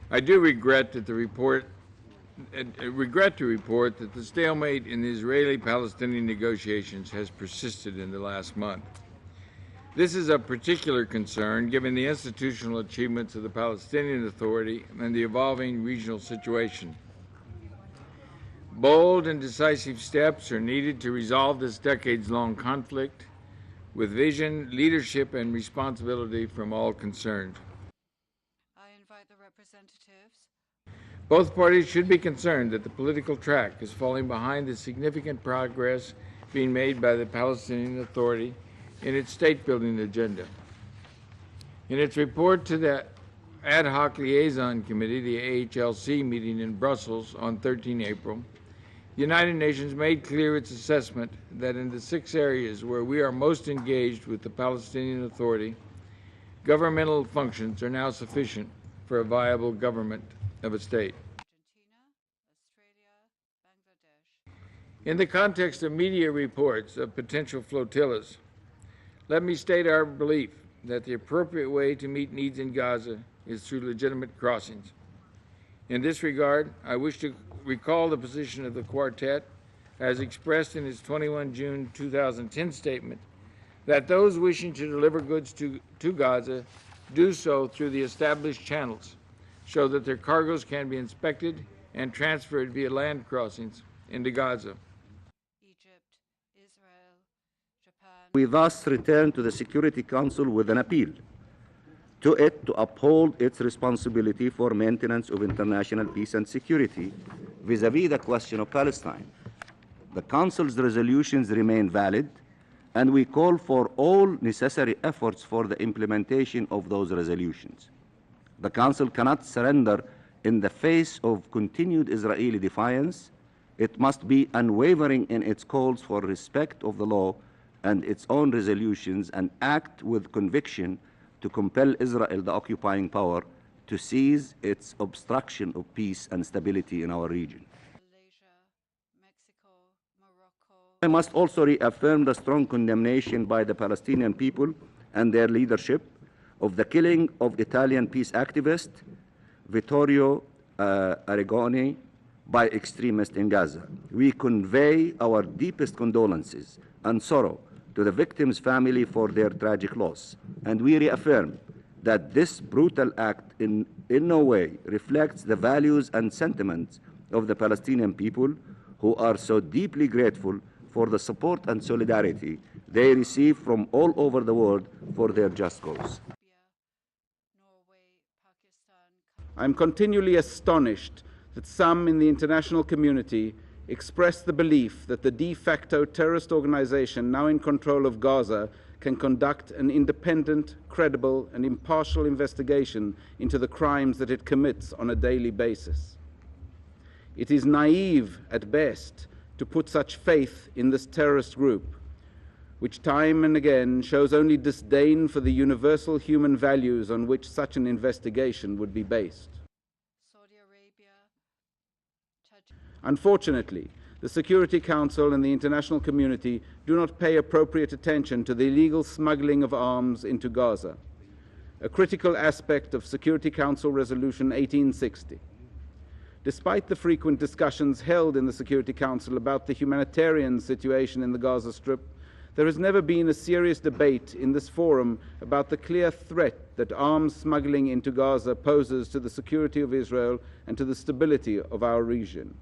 I do regret that the report regret to report that the stalemate in the Israeli-Palestinian negotiations has persisted in the last month. This is of particular concern given the institutional achievements of the Palestinian Authority and the evolving regional situation. Bold and decisive steps are needed to resolve this decades-long conflict with vision, leadership, and responsibility from all concerned. I invite the representatives. Both parties should be concerned that the political track is falling behind the significant progress being made by the Palestinian Authority in its state-building agenda. In its report to the Ad Hoc Liaison Committee, the AHLC meeting in Brussels on 13 April, the United Nations made clear its assessment that in the 6 areas where we are most engaged with the Palestinian Authority, governmental functions are now sufficient for a viable government of a state. In the context of media reports of potential flotillas, let me state our belief that the appropriate way to meet needs in Gaza is through legitimate crossings. In this regard, I wish to recall the position of the Quartet as expressed in its 21 June 2010 statement that those wishing to deliver goods to Gaza do so through the established channels so that their cargoes can be inspected and transferred via land crossings into Gaza. Egypt, Israel, Japan. We thus return to the Security Council with an appeal to it to uphold its responsibility for maintenance of international peace and security vis-à-vis the question of Palestine. The Council's resolutions remain valid, and we call for all necessary efforts for the implementation of those resolutions. The Council cannot surrender in the face of continued Israeli defiance. It must be unwavering in its calls for respect of the law and its own resolutions and act with conviction to compel Israel, the occupying power, to cease its obstruction of peace and stability in our region. Malaysia, Mexico, Morocco. I must also reaffirm the strong condemnation by the Palestinian people and their leadership of the killing of Italian peace activist Vittorio Arrigoni by extremists in Gaza. We convey our deepest condolences and sorrow to the victim's family for their tragic loss, and we reaffirm that this brutal act in no way reflects the values and sentiments of the Palestinian people, who are so deeply grateful for the support and solidarity they receive from all over the world for their just cause. I'm continually astonished that some in the international community express the belief that the de facto terrorist organization now in control of Gaza can conduct an independent, credible, and impartial investigation into the crimes that it commits on a daily basis. It is naive at best to put such faith in this terrorist group, which time and again shows only disdain for the universal human values on which such an investigation would be based. Saudi Arabia, Unfortunately, the Security Council and the international community do not pay appropriate attention to the illegal smuggling of arms into Gaza, a critical aspect of Security Council Resolution 1860. Despite the frequent discussions held in the Security Council about the humanitarian situation in the Gaza Strip, there has never been a serious debate in this forum about the clear threat that arms smuggling into Gaza poses to the security of Israel and to the stability of our region.